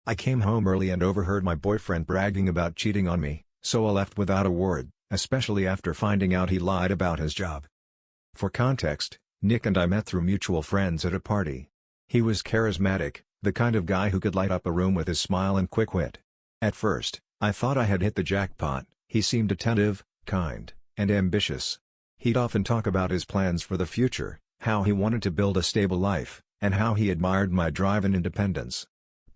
I came home early and overheard my boyfriend bragging about cheating on me, so I left without a word, especially after finding out he lied about his job. For context, Nick and I met through mutual friends at a party. He was charismatic, the kind of guy who could light up a room with his smile and quick wit. At first, I thought I had hit the jackpot. He seemed attentive, kind, and ambitious. He'd often talk about his plans for the future, how he wanted to build a stable life, and how he admired my drive and independence.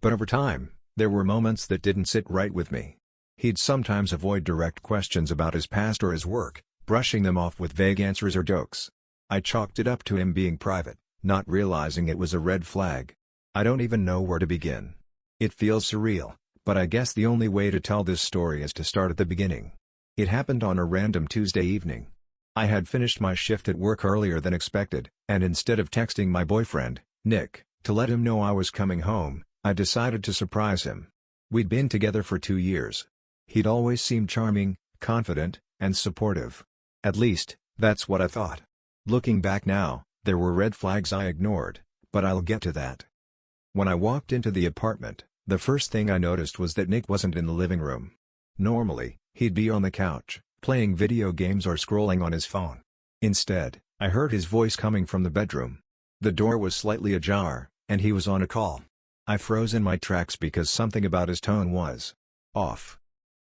But over time, there were moments that didn't sit right with me. He'd sometimes avoid direct questions about his past or his work, brushing them off with vague answers or jokes. I chalked it up to him being private, not realizing it was a red flag. I don't even know where to begin. It feels surreal, but I guess the only way to tell this story is to start at the beginning. It happened on a random Tuesday evening. I had finished my shift at work earlier than expected, and instead of texting my boyfriend, Nick, to let him know I was coming home, I decided to surprise him. We'd been together for 2 years. He'd always seemed charming, confident, and supportive. At least, that's what I thought. Looking back now, there were red flags I ignored, but I'll get to that. When I walked into the apartment, the first thing I noticed was that Nick wasn't in the living room. Normally, he'd be on the couch, playing video games or scrolling on his phone. Instead, I heard his voice coming from the bedroom. The door was slightly ajar, and he was on a call. I froze in my tracks because something about his tone was off.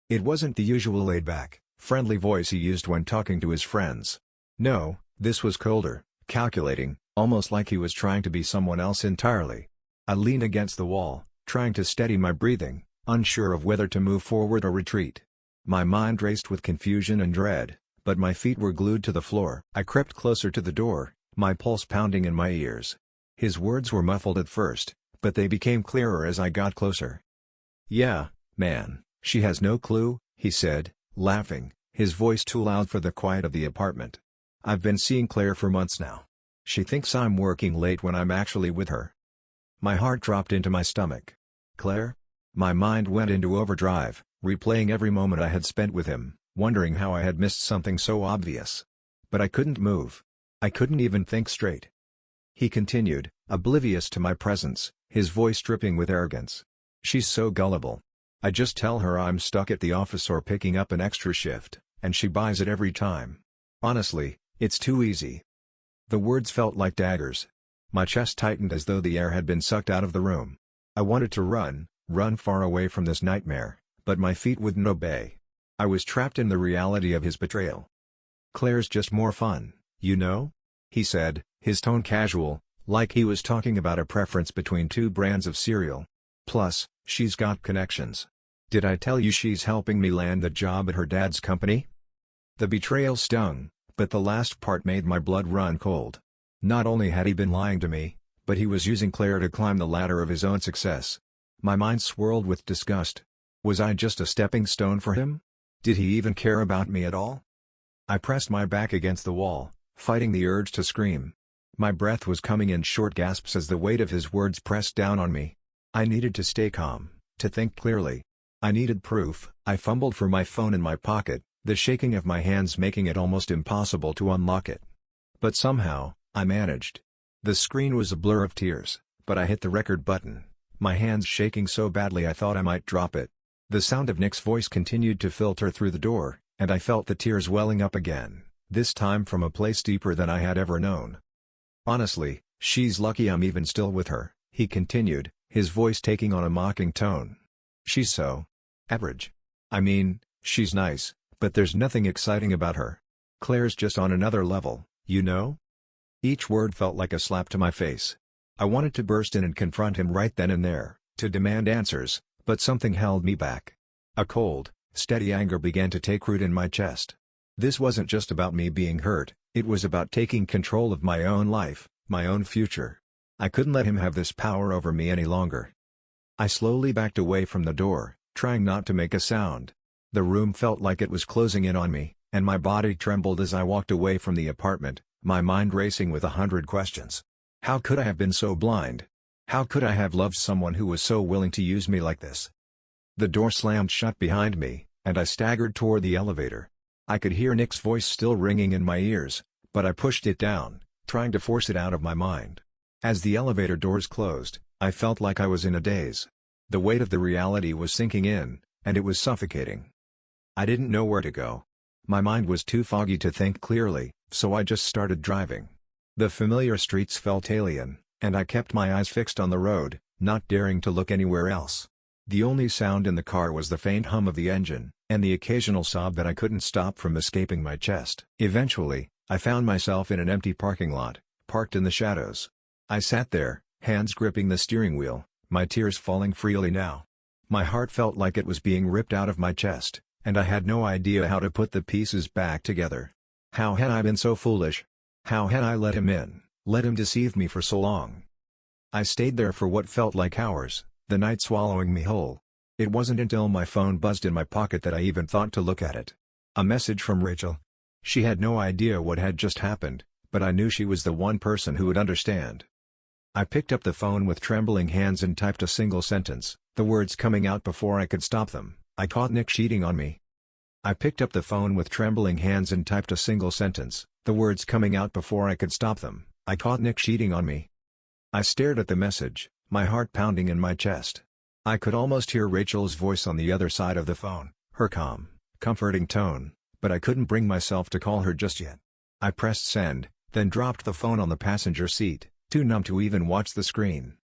It wasn't the usual laid-back, friendly voice he used when talking to his friends. No, this was colder, calculating, almost like he was trying to be someone else entirely. I leaned against the wall, trying to steady my breathing, unsure of whether to move forward or retreat. My mind raced with confusion and dread, but my feet were glued to the floor. I crept closer to the door, my pulse pounding in my ears. His words were muffled at first, but they became clearer as I got closer. "Yeah, man, she has no clue," he said, laughing, his voice too loud for the quiet of the apartment. "I've been seeing Claire for months now. She thinks I'm working late when I'm actually with her." My heart dropped into my stomach. Claire? My mind went into overdrive, replaying every moment I had spent with him, wondering how I had missed something so obvious. But I couldn't move. I couldn't even think straight. He continued, oblivious to my presence, his voice dripping with arrogance. "She's so gullible. I just tell her I'm stuck at the office or picking up an extra shift, and she buys it every time. Honestly, it's too easy." The words felt like daggers. My chest tightened as though the air had been sucked out of the room. I wanted to run far away from this nightmare, but my feet wouldn't obey. I was trapped in the reality of his betrayal. "Claire's just more fun, you know?" he said, his tone casual, like he was talking about a preference between 2 brands of cereal. "Plus, she's got connections. Did I tell you she's helping me land the job at her dad's company?" The betrayal stung, but the last part made my blood run cold. Not only had he been lying to me, but he was using Claire to climb the ladder of his own success. My mind swirled with disgust. Was I just a stepping stone for him? Did he even care about me at all? I pressed my back against the wall, fighting the urge to scream. My breath was coming in short gasps as the weight of his words pressed down on me. I needed to stay calm, to think clearly. I needed proof. I fumbled for my phone in my pocket, the shaking of my hands making it almost impossible to unlock it. But somehow, I managed. The screen was a blur of tears, but I hit the record button, my hands shaking so badly I thought I might drop it. The sound of Nick's voice continued to filter through the door, and I felt the tears welling up again, this time from a place deeper than I had ever known. "Honestly, she's lucky I'm even still with her," he continued, his voice taking on a mocking tone. "She's so average. I mean, she's nice, but there's nothing exciting about her. Claire's just on another level, you know?" Each word felt like a slap to my face. I wanted to burst in and confront him right then and there, to demand answers, but something held me back. A cold, steady anger began to take root in my chest. This wasn't just about me being hurt, it was about taking control of my own life, my own future. I couldn't let him have this power over me any longer. I slowly backed away from the door, trying not to make a sound. The room felt like it was closing in on me, and my body trembled as I walked away from the apartment, my mind racing with 100 questions. How could I have been so blind? How could I have loved someone who was so willing to use me like this? The door slammed shut behind me, and I staggered toward the elevator. I could hear Nick's voice still ringing in my ears, but I pushed it down, trying to force it out of my mind. As the elevator doors closed, I felt like I was in a daze. The weight of the reality was sinking in, and it was suffocating. I didn't know where to go. My mind was too foggy to think clearly, so I just started driving. The familiar streets felt alien, and I kept my eyes fixed on the road, not daring to look anywhere else. The only sound in the car was the faint hum of the engine, and the occasional sob that I couldn't stop from escaping my chest. Eventually, I found myself in an empty parking lot, parked in the shadows. I sat there, hands gripping the steering wheel, my tears falling freely now. My heart felt like it was being ripped out of my chest, and I had no idea how to put the pieces back together. How had I been so foolish? How had I let him in, let him deceive me for so long? I stayed there for what felt like hours, the night swallowing me whole. It wasn't until my phone buzzed in my pocket that I even thought to look at it. A message from Rachel. She had no idea what had just happened, but I knew she was the one person who would understand. I picked up the phone with trembling hands and typed a single sentence, the words coming out before I could stop them. I caught Nick cheating on me. I picked up the phone with trembling hands and typed a single sentence, the words coming out before I could stop them. I caught Nick cheating on me. I stared at the message, my heart pounding in my chest. I could almost hear Rachel's voice on the other side of the phone, her calm, comforting tone, but I couldn't bring myself to call her just yet. I pressed send, then dropped the phone on the passenger seat, too numb to even watch the screen.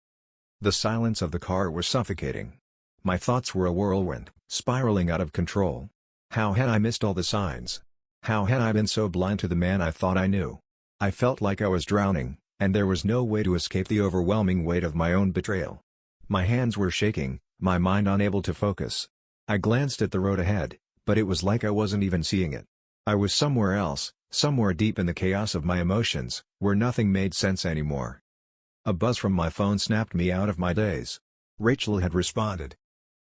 The silence of the car was suffocating. My thoughts were a whirlwind, spiraling out of control. How had I missed all the signs? How had I been so blind to the man I thought I knew? I felt like I was drowning, and there was no way to escape the overwhelming weight of my own betrayal. My hands were shaking, my mind unable to focus. I glanced at the road ahead, but it was like I wasn't even seeing it. I was somewhere else, somewhere deep in the chaos of my emotions, where nothing made sense anymore. A buzz from my phone snapped me out of my daze. Rachel had responded.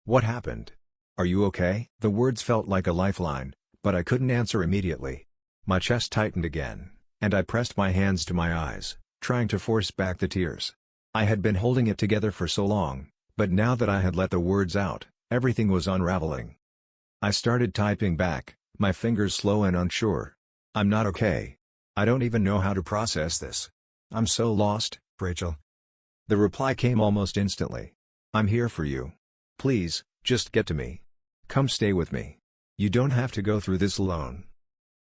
"What happened? Are you okay?" The words felt like a lifeline, but I couldn't answer immediately. My chest tightened again, and I pressed my hands to my eyes, trying to force back the tears. I had been holding it together for so long, but now that I had let the words out, everything was unraveling. I started typing back, my fingers slow and unsure. "I'm not okay. I don't even know how to process this. I'm so lost, Rachel." The reply came almost instantly. "I'm here for you. Please, just get to me. Come stay with me. You don't have to go through this alone."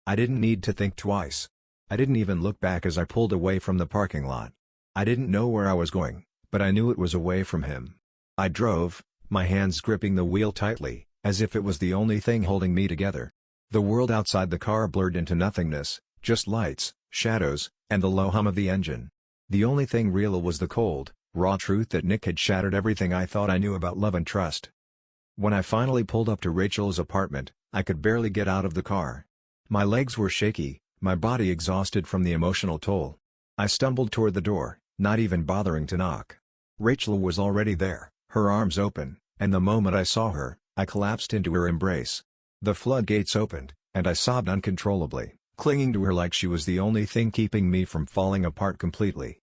I didn't need to think twice. I didn't even look back as I pulled away from the parking lot. I didn't know where I was going, but I knew it was away from him. I drove, my hands gripping the wheel tightly, as if it was the only thing holding me together. The world outside the car blurred into nothingness, just lights, shadows, and the low hum of the engine. The only thing real was the cold, raw truth that Nick had shattered everything I thought I knew about love and trust. When I finally pulled up to Rachel's apartment, I could barely get out of the car. My legs were shaky, my body exhausted from the emotional toll. I stumbled toward the door, not even bothering to knock. Rachel was already there, her arms open, and the moment I saw her, I collapsed into her embrace. The floodgates opened, and I sobbed uncontrollably, clinging to her like she was the only thing keeping me from falling apart completely.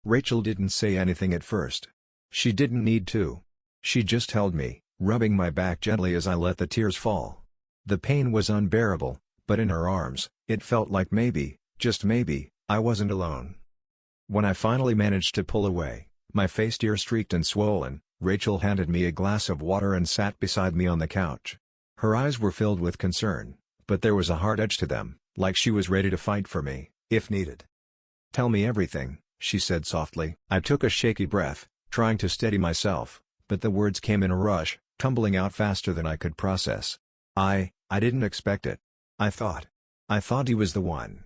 Rachel didn't say anything at first. She didn't need to. She just held me, rubbing my back gently as I let the tears fall. The pain was unbearable, but in her arms, it felt like maybe, just maybe, I wasn't alone. When I finally managed to pull away, my face tear-streaked and swollen, Rachel handed me a glass of water and sat beside me on the couch. Her eyes were filled with concern, but there was a hard edge to them, like she was ready to fight for me, if needed. "Tell me everything," she said softly. I took a shaky breath, trying to steady myself, but the words came in a rush, tumbling out faster than I could process. I didn't expect it. I thought he was the one.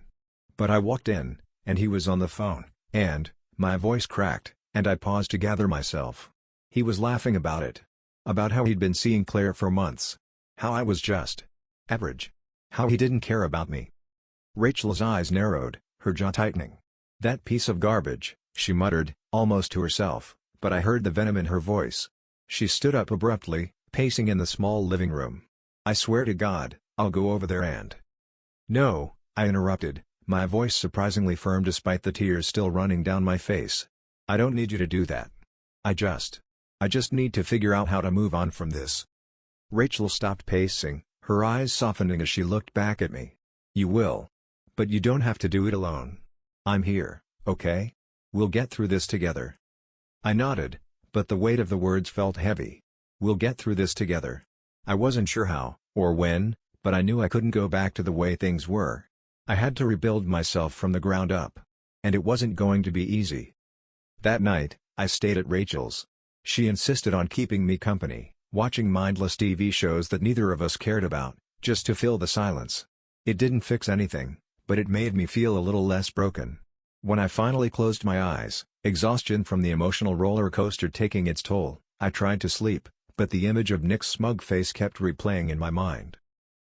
But I walked in, and he was on the phone, and, my voice cracked, and I paused to gather myself. He was laughing about it. About how he'd been seeing Claire for months. How I was just average. How he didn't care about me. Rachel's eyes narrowed, her jaw tightening. "That piece of garbage," she muttered, almost to herself, but I heard the venom in her voice. She stood up abruptly, pacing in the small living room. "I swear to God, I'll go over there and—" "No," I interrupted, my voice surprisingly firm despite the tears still running down my face. "I don't need you to do that. I just need to figure out how to move on from this." Rachel stopped pacing, her eyes softening as she looked back at me. "You will. But you don't have to do it alone. I'm here, okay? We'll get through this together." I nodded, but the weight of the words felt heavy. "We'll get through this together." I wasn't sure how, or when, but I knew I couldn't go back to the way things were. I had to rebuild myself from the ground up. And it wasn't going to be easy. That night, I stayed at Rachel's. She insisted on keeping me company, watching mindless TV shows that neither of us cared about, just to fill the silence. It didn't fix anything, but it made me feel a little less broken. When I finally closed my eyes, exhaustion from the emotional roller coaster taking its toll, I tried to sleep, but the image of Nick's smug face kept replaying in my mind.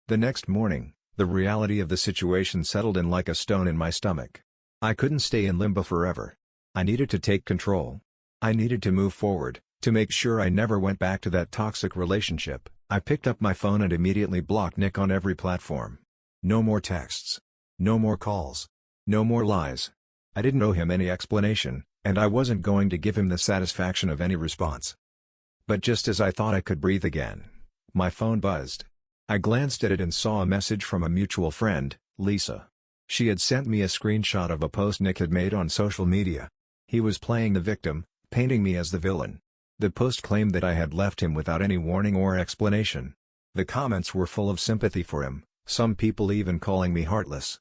The next morning, the reality of the situation settled in like a stone in my stomach. I couldn't stay in limbo forever. I needed to take control. I needed to move forward, to make sure I never went back to that toxic relationship. I picked up my phone and immediately blocked Nick on every platform. No more texts. No more calls. No more lies. I didn't owe him any explanation, and I wasn't going to give him the satisfaction of any response. But just as I thought I could breathe again, my phone buzzed. I glanced at it and saw a message from a mutual friend, Lisa. She had sent me a screenshot of a post Nick had made on social media. He was playing the victim, painting me as the villain. The post claimed that I had left him without any warning or explanation. The comments were full of sympathy for him, some people even calling me heartless.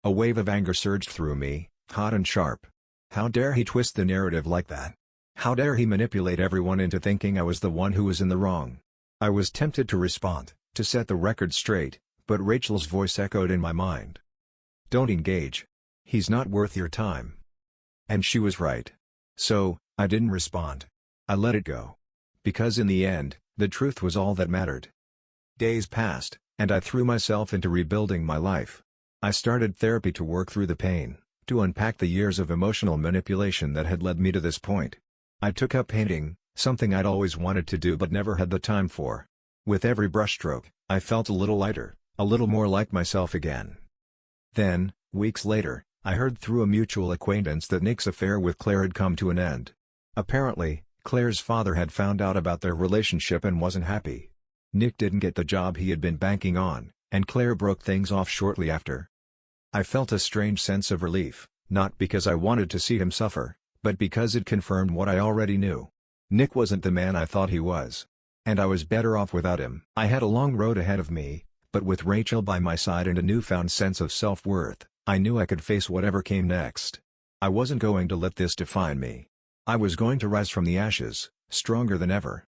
A wave of anger surged through me, hot and sharp. How dare he twist the narrative like that? How dare he manipulate everyone into thinking I was the one who was in the wrong? I was tempted to respond, to set the record straight, but Rachel's voice echoed in my mind. "Don't engage. He's not worth your time." And she was right. So, I didn't respond. I let it go. Because in the end, the truth was all that mattered. Days passed, and I threw myself into rebuilding my life. I started therapy to work through the pain, to unpack the years of emotional manipulation that had led me to this point. I took up painting, something I'd always wanted to do but never had the time for. With every brushstroke, I felt a little lighter, a little more like myself again. Then, weeks later, I heard through a mutual acquaintance that Nick's affair with Claire had come to an end. Apparently, Claire's father had found out about their relationship and wasn't happy. Nick didn't get the job he had been banking on, and Claire broke things off shortly after. I felt a strange sense of relief, not because I wanted to see him suffer, but because it confirmed what I already knew. Nick wasn't the man I thought he was. And I was better off without him. I had a long road ahead of me, but with Rachel by my side and a newfound sense of self-worth, I knew I could face whatever came next. I wasn't going to let this define me. I was going to rise from the ashes, stronger than ever.